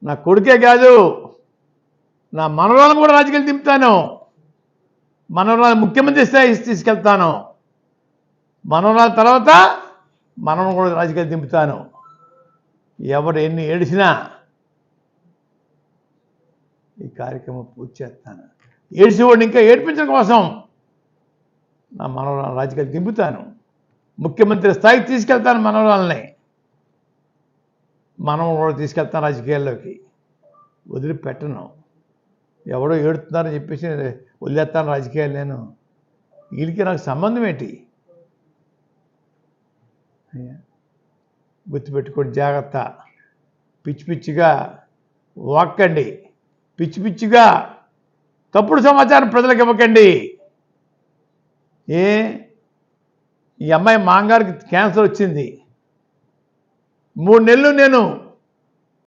నా కొడుకే కాదు, నా మనవరాలను కూడా రాజకీయాలు దింపుతాను. మనవరాలు ముఖ్యమంత్రి స్థాయి తీసుకెళ్తాను. మనవరాల తర్వాత మనం కూడా రాజకీయాలు దింపుతాను. ఎవరు ఎన్ని ఏడిసినా ఈ కార్యక్రమం పూర్తి చేస్తాను. ఏడిసేవాడిని ఇంకా ఏడిపించడం కోసం నా మనవరాలు రాజకీయాలు దింపుతాను. ముఖ్యమంత్రి స్థాయికి తీసుకెళ్తాను మనవరాలని. మనం కూడా తీసుకెళ్తాను రాజకీయాల్లోకి. వదిలిపెట్టను. ఎవడో ఏడుతున్నారని చెప్పేసి వదిలేస్తాను రాజకీయాలు నేను. వీళ్ళకి నాకు సంబంధం ఏంటి? గుర్తుపెట్టుకోండి, జాగ్రత్త. పిచ్చి పిచ్చిగా వాక్కండి, పిచ్చి పిచ్చిగా తప్పుడు సమాచారం ప్రజలకు ఇవ్వకండి. ఈ అమ్మాయి మాంగారికి క్యాన్సర్ వచ్చింది. 3 నెలలు నేను